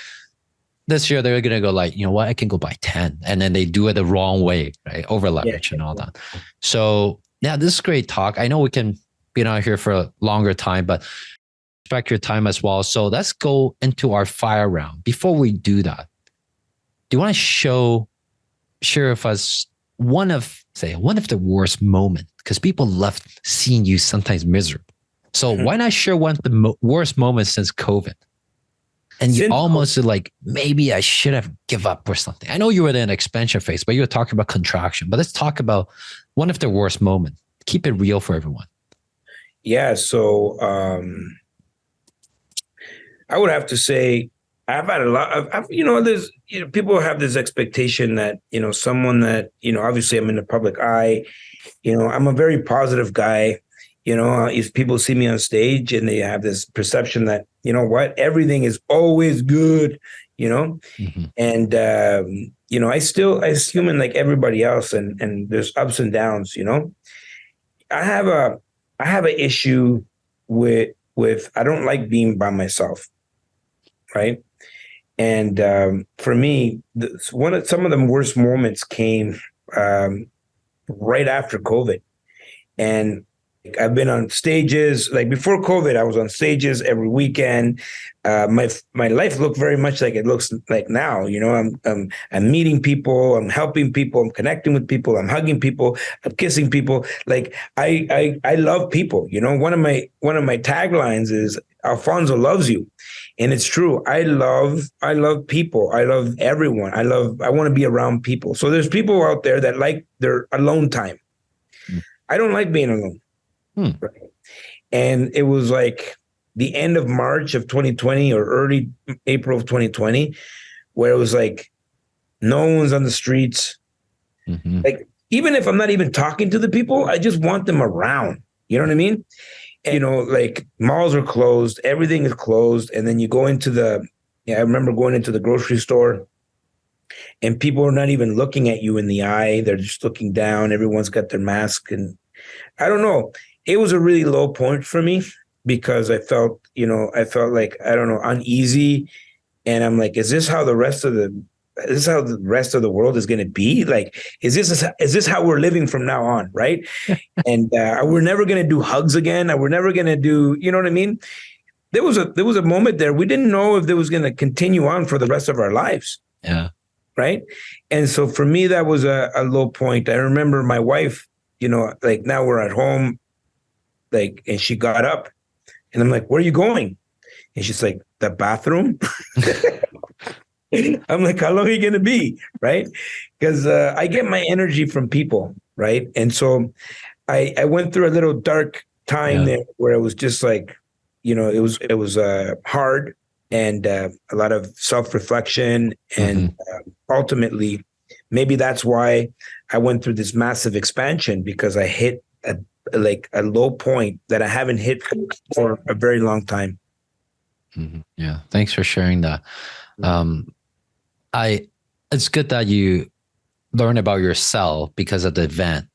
This year, they're going to go like, you know what, I can go buy 10. And then they do it the wrong way, right? Over leverage and all that. So this is great talk. I know we can be out here for a longer time, but respect your time as well. So let's go into our fire round. Before we do that, do you want to share with us one of the worst moments? Because people love seeing you sometimes miserable. So why not share one of the worst moments since COVID? And you almost like, maybe I should have give up or something. I know you were in an expansion phase, but you were talking about contraction. But let's talk about one of the worst moments. Keep it real for everyone. Yeah. So I would have to say I've had a lot of, there's, people have this expectation that, someone that, obviously I'm in the public eye, I'm a very positive guy. If people see me on stage and they have this perception that, everything is always good, and, as human like everybody else, and there's ups and downs, I have an issue with I don't like being by myself. Right. And for me, some of the worst moments came right after COVID. And I've been on stages, like before COVID, I was on stages every weekend. My life looked very much like it looks like now. I'm meeting people, I'm helping people, I'm connecting with people, I'm hugging people, I'm kissing people. Like I love people. One of my taglines is Alfonso loves you. And it's true. I love people. I love everyone. I want to be around people. So there's people out there that like their alone time. I don't like being alone. Right? And it was like the end of March of 2020 or early April of 2020, where it was like, no one's on the streets. Like, even if I'm not even talking to the people, I just want them around. You know what I mean? And, you know, like malls are closed, everything is closed. And then you go into I remember going into the grocery store and people are not even looking at you in the eye. They're just looking down. Everyone's got their mask. And I don't know. It was a really low point for me because I felt like, I don't know, uneasy. And I'm like, is this how the rest of the world is going to be? Like, is this how we're living from now on? Right. And we're never going to do hugs again. We're never going to do, you know what I mean? There was a moment there. We didn't know if it was going to continue on for the rest of our lives. Yeah. Right. And so for me, that was a low point. I remember my wife, you know, like now we're at home, like, and she got up and I'm like, where are you going? And she's like, the bathroom. I'm like, how long are you going to be? Right. Because I get my energy from people. Right. And so I went through a little dark time there where it was just like, you know, it was hard and a lot of self-reflection. And ultimately, maybe that's why I went through this massive expansion, because I hit a low point that I haven't hit for a very long time. Yeah. Thanks for sharing that. It's good that you learn about yourself because of the event,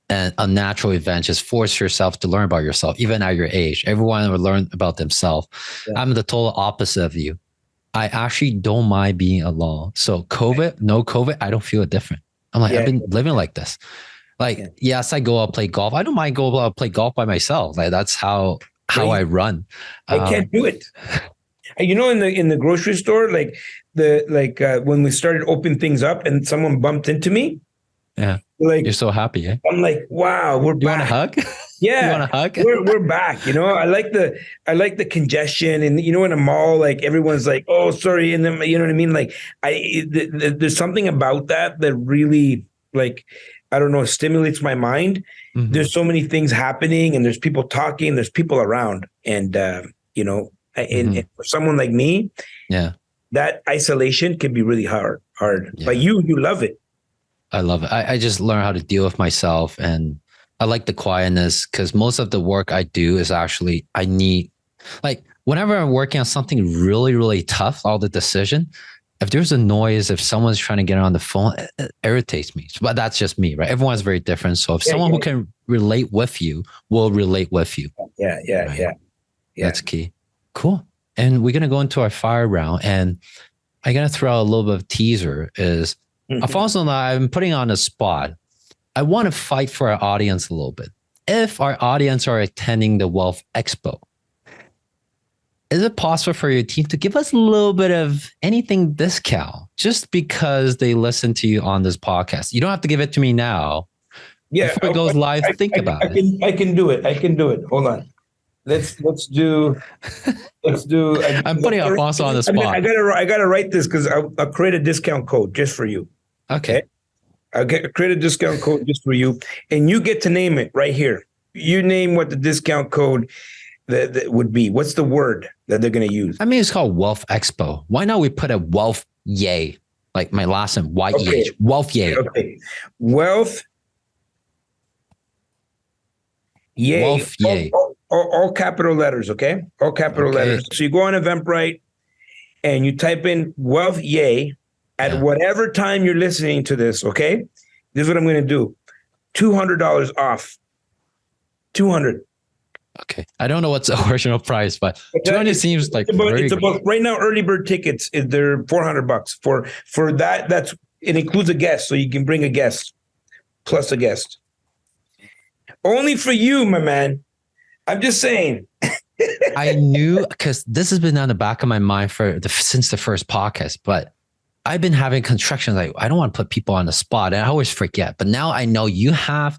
and a natural event. Just force yourself to learn about yourself, even at your age. Everyone will learn about themselves. Yeah. I'm the total opposite of you. I actually don't mind being alone. So no COVID, I don't feel it different. I'm like, I've been living like this. Like, yes, I go out play golf. I don't mind go out play golf by myself. Like that's how I run. I can't do it. You know, in the grocery store, like when we started opening things up and someone bumped into me. Yeah. Like, you're so happy, eh? I'm like, wow, we're back. You want a hug? Yeah. You want a hug? We're back. You know, I like the congestion, and you know, in a mall, like everyone's like, oh, sorry. And then, you know what I mean? Like there's something about that really, like, I don't know, stimulates my mind. There's so many things happening and there's people talking, there's people around. And, you know, and for someone like me, that isolation can be really hard. Yeah. But you love it. I love it. I just learn how to deal with myself, and I like the quietness, because most of the work I do is actually, I need, like, whenever I'm working on something really, really tough, all the decision, if there's a noise, if someone's trying to get on the phone, it irritates me. But that's just me, right? Everyone's very different. So if someone who can relate with you will relate with you. Yeah. That's key. Cool. And we're going to go into our fire round, and I'm going to throw out a little bit of teaser is, Alfonso and I'm putting on a spot. I want to fight for our audience a little bit. If our audience are attending the Wealth Expo, is it possible for your team to give us a little bit of anything discount just because they listen to you on this podcast? You don't have to give it to me now. Yeah. Before it goes live, think about it. I can do it. Hold on. Let's do. I'm putting Alfonso on the spot. I gotta write this because I'll create a discount code just for you. Okay. I'll create a discount code just for you, and you get to name it right here. You name what the discount code that would be. What's the word that they're going to use? I mean, it's called Wealth Expo. Why not we put a Wealth Yay, like my last name, Y-E-H, Wealth Yay. Okay. Wealth Yay. Wealth Yay. All capital letters, okay? All capital letters. So you go on Eventbrite and you type in Wealth Yay at whatever time you're listening to this, okay? This is what I'm going to do. $200 off. $200. Okay. I don't know what's the original price, but 200 seems like it's about right now. Early bird tickets, they're $400 for that. It includes a guest, so you can bring a guest plus a guest. Only for you, my man. I'm just saying. I knew, because this has been on the back of my mind since the first podcast, but I've been having construction. Like, I don't want to put people on the spot, and I always forget. But now I know you have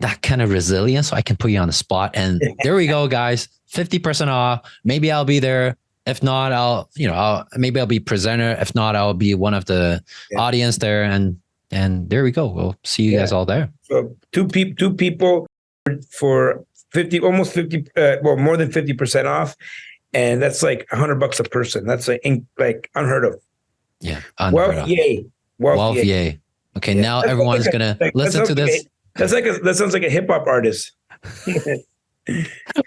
that kind of resilience, so I can put you on the spot. And there we go, guys. 50% off. Maybe I'll be there. If not, maybe I'll be presenter. If not, I'll be one of the audience there. And there we go. We'll see you guys all there. So two people for 50, almost 50, more than 50% off. And that's like $100 a person. That's like unheard of. Yeah. Wealth Yay. Wealth Yay. Okay. Now everyone's going to listen to this. That sounds like a hip hop artist.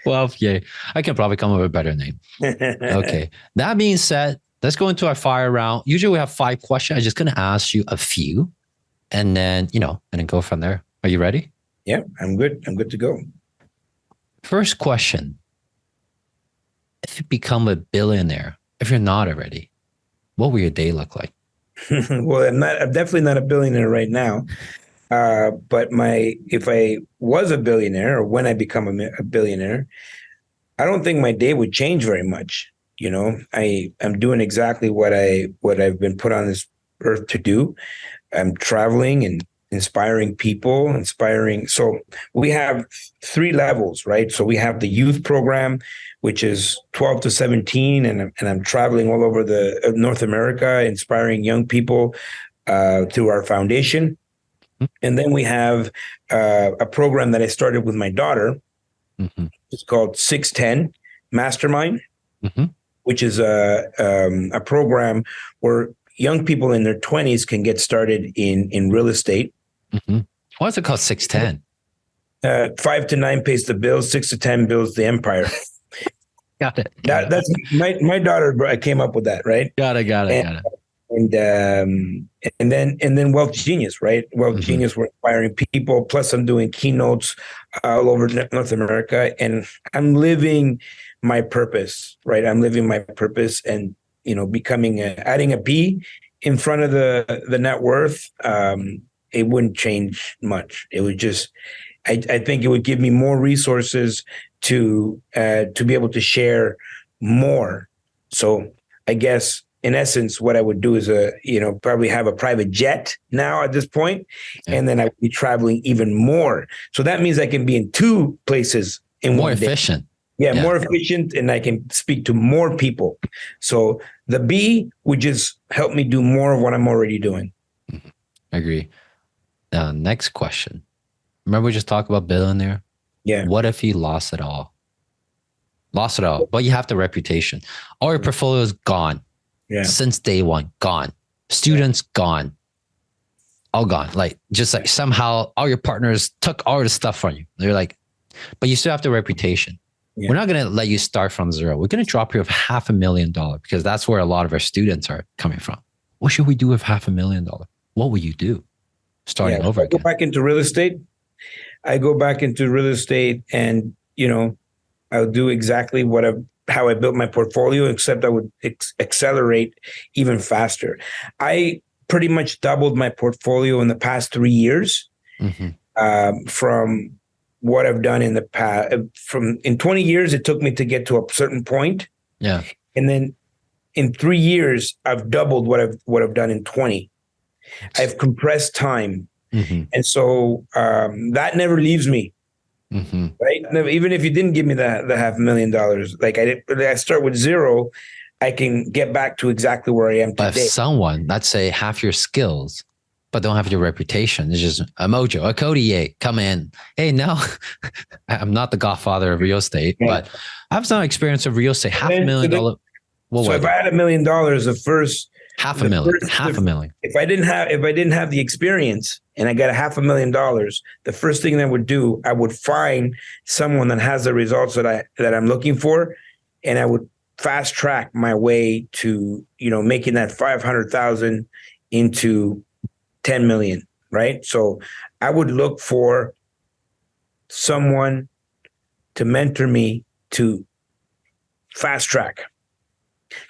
Well, yeah, I can probably come up with a better name. Okay. That being said, let's go into our fire round. Usually we have 5 questions. I'm just going to ask you a few and then, and then go from there. Are you ready? Yeah, I'm good. I'm good to go. First question. If you become a billionaire, if you're not already, what will your day look like? Well, I'm definitely not a billionaire right now. But if I was a billionaire, or when I become a billionaire, I don't think my day would change very much. I'm doing exactly what I've been put on this earth to do. I'm traveling and inspiring people, So we have 3 levels, right? So we have the youth program, which is 12 to 17, and I'm traveling all over the North America, inspiring young people through our foundation. And then we have a program that I started with my daughter. Mm-hmm. It's called 610 Mastermind, which is a program where young people in their 20s can get started in real estate. Mm-hmm. Why is it called 610? 5 to 9 pays the bills, 6 to 10 builds the empire. Got it. That's my daughter came up with that, right? Got it. And then Wealth Genius, right? Wealth Genius, we're inspiring people. Plus, I'm doing keynotes all over North America, and I'm living my purpose, right? I'm living my purpose, and becoming adding a B in front of the net worth. It wouldn't change much. It would just, I think, it would give me more resources to be able to share more. So I guess, in essence, what I would do is probably have a private jet now at this point, and then I would be traveling even more. So that means I can be in 2 places in more one day. Efficient. Yeah, more efficient, and I can speak to more people. So the B would just help me do more of what I'm already doing. I agree. Next question. Remember we just talked about billionaire? Yeah. What if he lost it all? But you have the reputation. All your portfolio is gone. Yeah. Since day one, gone. Students gone. All gone. Just somehow all your partners took all the stuff from you. They're like, but you still have the reputation. Yeah. We're not going to let you start from zero. We're going to drop you with $500,000 because that's where a lot of our students are coming from. What should we do with $500,000? What will you do? Starting over again. I go back into real estate. And, I'll do exactly how I built my portfolio, except I would accelerate even faster. I pretty much doubled my portfolio in the past 3 years from what I've done in the past. In 20 years, it took me to get to a certain point. Yeah. And then in 3 years, I've doubled what I've done in 20. I've compressed time. And so that never leaves me. Right? Even if you didn't give me the $500,000, I start with 0, I can get back to exactly where I am today. But if someone, let's say, have your skills, but don't have your reputation, it's just a Mojo, a Cody, come in. Hey, no, I'm not the Godfather of real estate, but I have some experience of real estate. $500,000. So if I had $1 million, the first $500,000. If I didn't have the experience and I got $500,000, the first thing I would do, I would find someone that has the results that I'm looking for, and I would fast track my way to making that 500,000 into 10 million. Right. So I would look for someone to mentor me to fast track,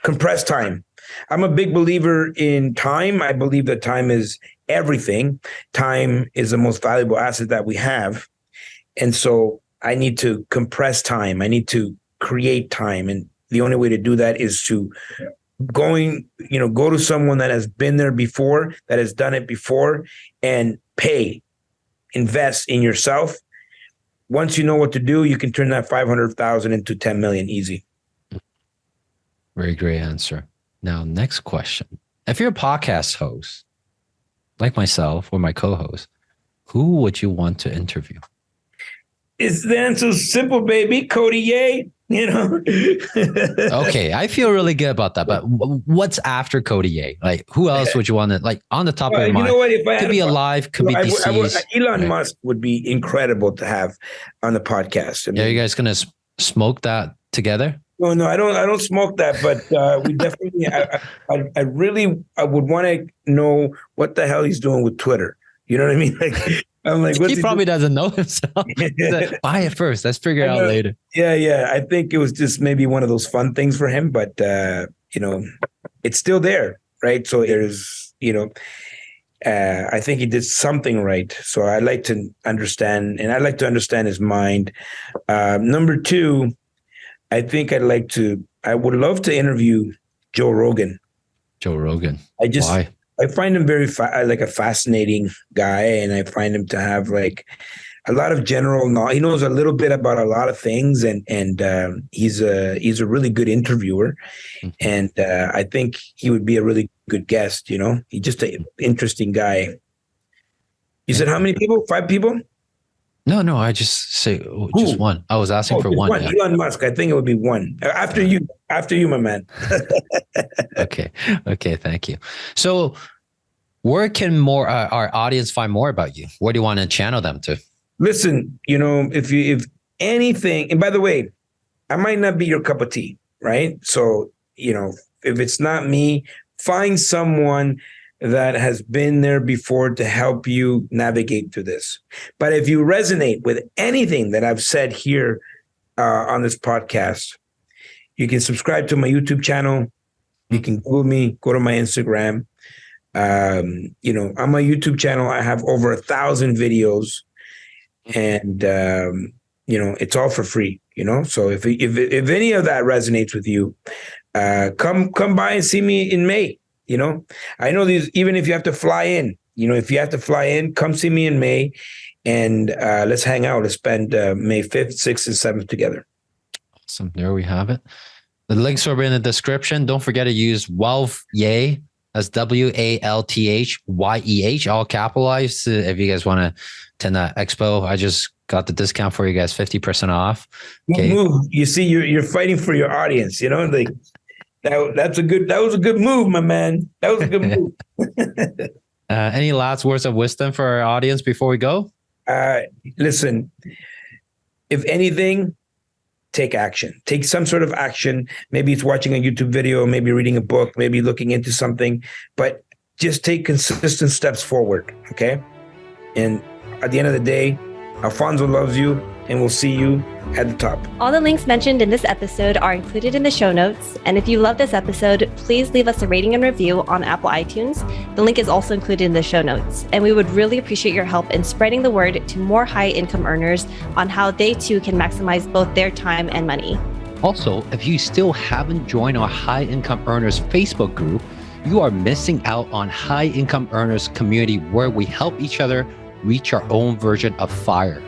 compress time. I'm a big believer in time. I believe that time is everything. Time is the most valuable asset that we have. And so I need to compress time. I need to create time. And the only way to do that is to go to someone that has been there before, that has done it before, and invest in yourself. Once you know what to do, you can turn that 500,000 into 10 million easy. Very great answer. Now, next question. If you're a podcast host, like myself or my co-host, who would you want to interview? It's then so simple, baby. Cody Ye, you know. Okay, I feel really good about that. But what's after Cody Ye? Like, who else would you want to, like, on the top of your mind? You know what? If I could be alive, could be deceased. Elon Musk would be incredible to have on the podcast. I mean, are you guys gonna smoke that together? No, I don't smoke that, but we definitely. I would want to know what the hell he's doing with Twitter. You know what I mean? Like, I'm like, he probably doesn't know himself. Like, buy it first. Let's figure it out later. Yeah. I think it was just maybe one of those fun things for him, but you know, it's still there, right? So there's, you know, I think he did something right. So I like to understand, and I'd like to understand his mind. Number two, I think I would love to interview Joe Rogan. Why? I find him very like a fascinating guy, and I find him to have like a lot of general knowledge. He knows a little bit about a lot of things, and he's a really good interviewer, and I think he would be a really good guest. You know, he's just an interesting guy. You said how many people? 5 people? No. I just say just one. I was asking for one. Yeah. Elon Musk. I think it would be one. After you, my man. Okay. Thank you. So, where can our audience find more about you? Where do you want to channel them to? Listen, you know, if anything, and by the way, I might not be your cup of tea, right? So, you know, if it's not me, find someone that has been there before to help you navigate through this. But if you resonate with anything that I've said here on this podcast, you can subscribe to my YouTube channel. You can Google me, go to my Instagram. You know, on my YouTube channel, I have over 1,000 videos, and you know, it's all for free. You know, so if any of that resonates with you, come by and see me in May. You know, I know these, even if you have to fly in, you know, if you have to fly in, come see me in May, and let's hang out. Let's spend May 5th, 6th, and 7th together. Awesome. There we have it. The links are in the description. Don't forget to use WALTHYEH. That's WALTHYEH, all capitalized. If you guys want to attend that expo, I just got the discount for you guys, 50% off. Okay. Move. You see, you're fighting for your audience, you know, like, that was a good move, my man. That was a good move. Any last words of wisdom for our audience before we go? Listen, if anything, take action. Take some sort of action. Maybe it's watching a YouTube video, maybe reading a book, maybe looking into something, but just take consistent steps forward, okay? And at the end of the day, Alfonso loves you, and we'll see you at the top. All the links mentioned in this episode are included in the show notes. And if you love this episode, please leave us a rating and review on Apple iTunes. The link is also included in the show notes. And we would really appreciate your help in spreading the word to more high income earners on how they too can maximize both their time and money. Also, if you still haven't joined our High Income Earners Facebook group, you are missing out on High Income Earners community, where we help each other reach our own version of FIRE.